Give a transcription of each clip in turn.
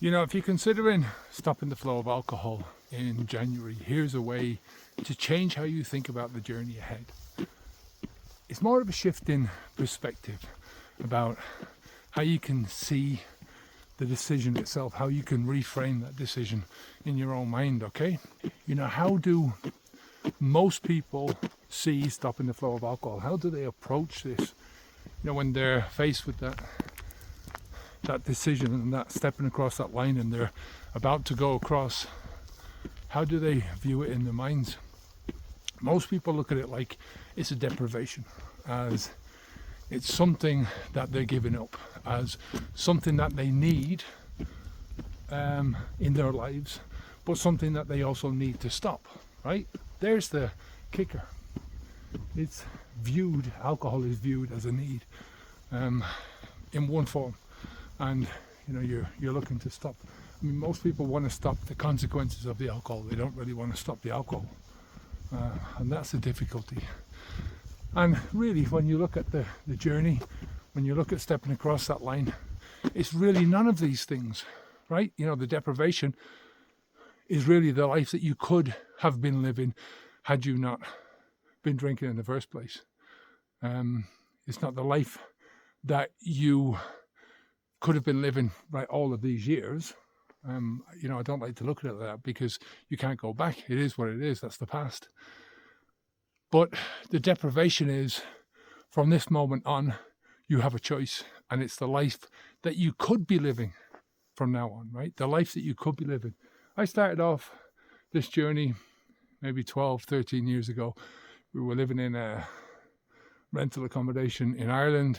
If you're considering stopping the flow of alcohol in January, here's a way to change how you think about the journey ahead. It's more of a shift in perspective about how you can see the decision itself, how you can reframe that decision in your own mind, okay? How do most people see stopping the flow of alcohol? How do they approach this? When they're faced with that decision and that stepping across that line and they're about to go across, how do they view it in their minds? Most people look at it like it's a deprivation, as it's something that they're giving up, as something that they need in their lives, but something that they also need to stop, right? There's the kicker. Alcohol is viewed as a need in one form, and you're looking to stop. Most people want to stop the consequences of the alcohol. They don't really want to stop the alcohol, and that's the difficulty. And really, when you look at the journey, when you look at stepping across that line, it's really none of these things, right? The deprivation is really the life that you could have been living had you not been drinking in the first place. It's not the life that you could have been living right all of these years. I don't like to look at it like that, because you can't go back. It is what it is. That's the past. But the deprivation is, from this moment on, you have a choice, and it's the life that you could be living from now on, right? The life that you could be living. I started off this journey maybe 12, 13 years ago. We were living in a rental accommodation in Ireland,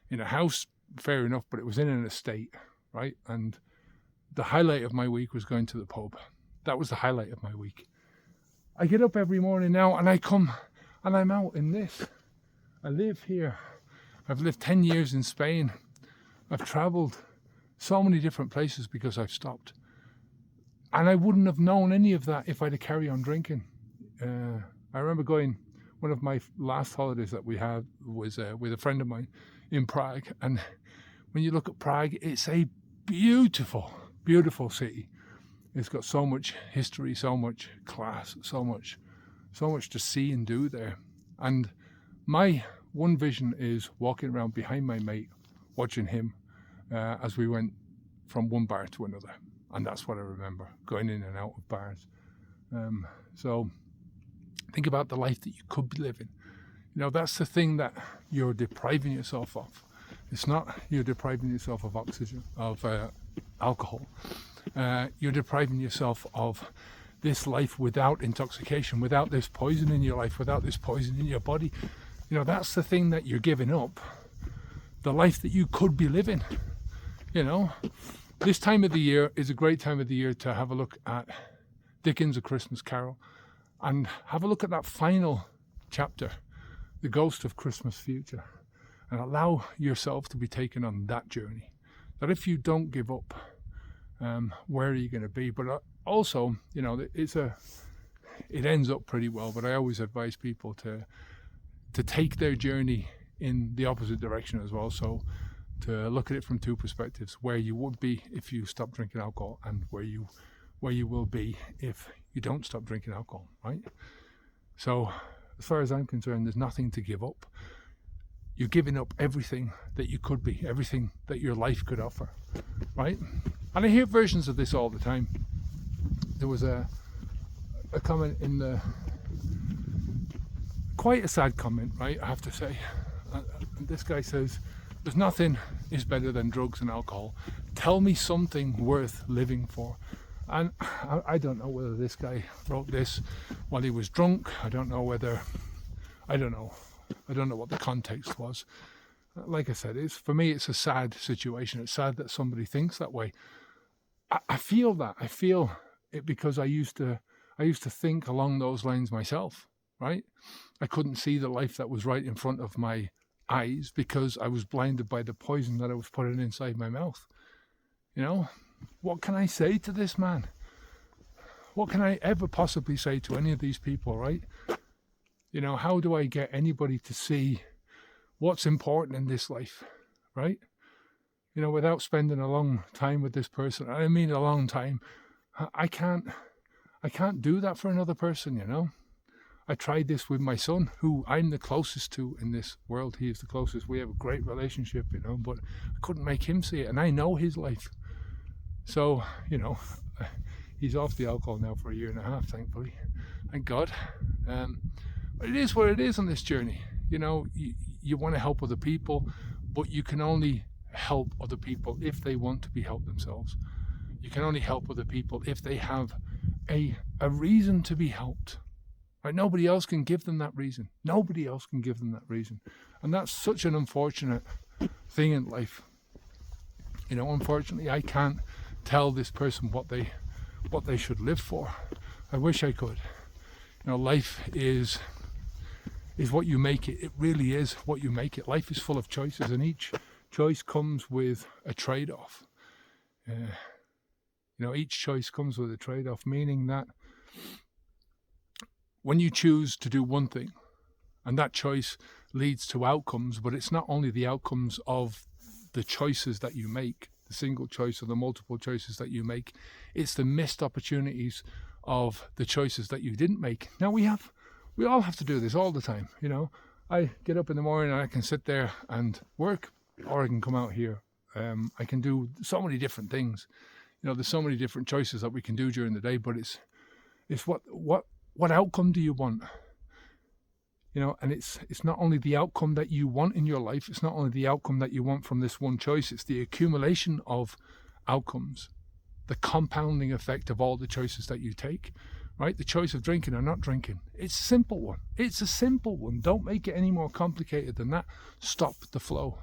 in a house, fair enough, but it was in an estate, right? And the highlight of my week was going to the pub. That was the highlight of my week. I get up every morning now and I come and I'm out in this. I live here. I've lived 10 years in Spain. I've travelled so many different places because I've stopped. And I wouldn't have known any of that if I'd have carried on drinking. I remember one of my last holidays that we had was with a friend of mine in Prague. And when you look at Prague, it's a beautiful, beautiful city. It's got so much history, so much class, so much to see and do there. And my one vision is walking around behind my mate, watching him as we went from one bar to another. And that's what I remember, going in and out of bars. So think about the life that you could be living. That's the thing that you're depriving yourself of. It's not you're depriving yourself of alcohol. You're depriving yourself of this life without intoxication, without this poison in your life, without this poison in your body. That's the thing that you're giving up. The life that you could be living. This time of the year is a great time of the year to have a look at Dickens' A Christmas Carol and have a look at that final chapter, The Ghost of Christmas Future, and allow yourself to be taken on that journey. That if you don't give up, where are you going to be? But also, it ends up pretty well. But I always advise people to take their journey in the opposite direction as well. So to look at it from two perspectives: where you would be if you stop drinking alcohol, and where you will be if you don't stop drinking alcohol. Right? So, as far as I'm concerned, there's nothing to give up. You're giving up everything that you could be, everything that your life could offer, right? And I hear versions of this all the time. There was a comment in the, quite a sad comment, right, I have to say. This guy says, there's nothing is better than drugs and alcohol. Tell me something worth living for. And I don't know whether this guy wrote this while he was drunk. I don't know what the context was. Like I said, for me, it's a sad situation. It's sad that somebody thinks that way. I feel that. I feel it because I used to think along those lines myself, right? I couldn't see the life that was right in front of my eyes because I was blinded by the poison that I was putting inside my mouth. What can I say to this man? What can I ever possibly say to any of these people, right? How do I get anybody to see what's important in this life, right? without spending a long time with this person. I mean a long time. I can't do that for another person. I tried this with my son, who I'm the closest to in this world. He is the closest. We have a great relationship, but I couldn't make him see it, and I know his life. So, he's off the alcohol now for 1.5 years, thankfully. Thank God. But it is what it is on this journey. You want to help other people, but you can only help other people if they want to be helped themselves. You can only help other people if they have a reason to be helped. Right? Nobody else can give them that reason. Nobody else can give them that reason. And that's such an unfortunate thing in life. Unfortunately, I can't tell this person what they should live for. I wish I could. Life is what you make it. It really is what you make it. Life is full of choices, and each choice comes with a trade-off. Each choice comes with a trade-off, meaning that when you choose to do one thing, and that choice leads to outcomes, but it's not only the outcomes of the choices that you make, the single choice or the multiple choices that you make, it's the missed opportunities of the choices that you didn't make. Now we all have to do this all the time. I get up in the morning and I can sit there and work, or I can come out here. I can do so many different things. There's so many different choices that we can do during the day, but it's what outcome do you want? And it's not only the outcome that you want in your life, it's not only the outcome that you want from this one choice, it's the accumulation of outcomes, the compounding effect of all the choices that you take, right? The choice of drinking or not drinking. It's a simple one. It's a simple one. Don't make it any more complicated than that. Stop the flow.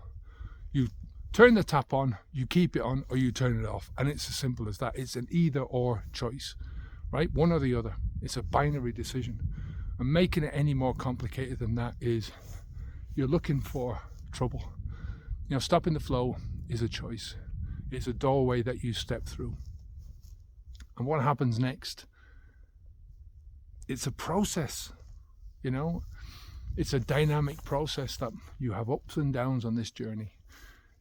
You turn the tap on, you keep it on, or you turn it off. And it's as simple as that. It's an either or choice, right? One or the other. It's a binary decision. And making it any more complicated than that is you're looking for trouble. Stopping the flow is a choice. It's a doorway that you step through. And what happens next? It's a process, It's a dynamic process that you have ups and downs on this journey.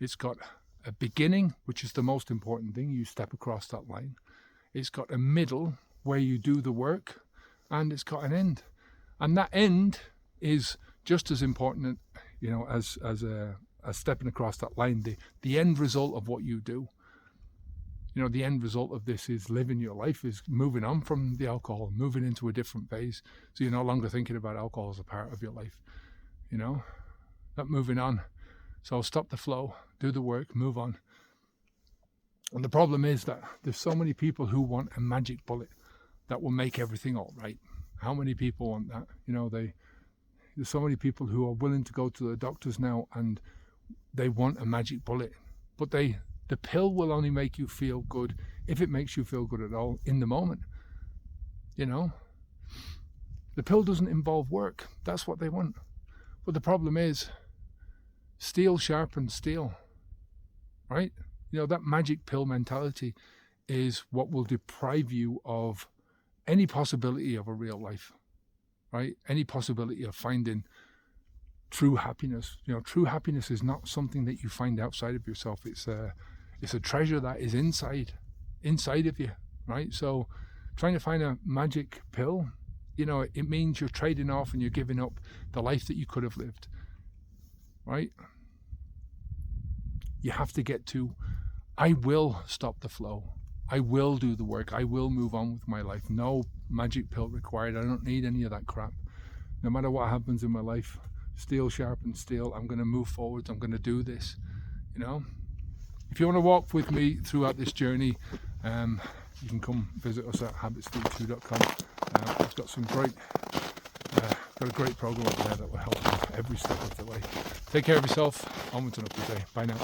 It's got a beginning, which is the most important thing. You step across that line. It's got a middle where you do the work, and it's got an end. And that end is just as important, as stepping across that line. The end result of what you do. The end result of this is living your life, is moving on from the alcohol, moving into a different phase. So you're no longer thinking about alcohol as a part of your life. Not moving on. So stop the flow, do the work, move on. And the problem is that there's so many people who want a magic bullet that will make everything all right. How many people want that? There's so many people who are willing to go to the doctors now and they want a magic bullet. But the pill will only make you feel good if it makes you feel good at all in the moment. The pill doesn't involve work. That's what they want. But the problem is, steel sharpens steel, right? That magic pill mentality is what will deprive you of any possibility of a real life, right? Any possibility of finding true happiness. True happiness is not something that you find outside of yourself. It's a treasure that is inside of you, right? So trying to find a magic pill, it means you're trading off and you're giving up the life that you could have lived, right? You have to get to, I will stop the flow. I will do the work. I will move on with my life. No magic pill required. I don't need any of that crap. No matter what happens in my life, steel sharpens steel. I'm going to move forward. I'm going to do this, If you want to walk with me throughout this journey, you can come visit us at habitspeak2.com. I've got a great program over there that will help you every step of the way. Take care of yourself. Onwards and up the day. Bye now.